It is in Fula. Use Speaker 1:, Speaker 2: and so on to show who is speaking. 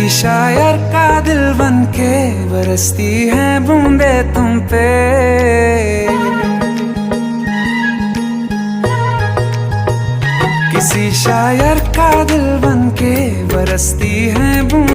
Speaker 1: शायर का दिल बनके बरसती है बूंदे तुम पे। किसी शायर का दिल बनके बरसती है बूंदे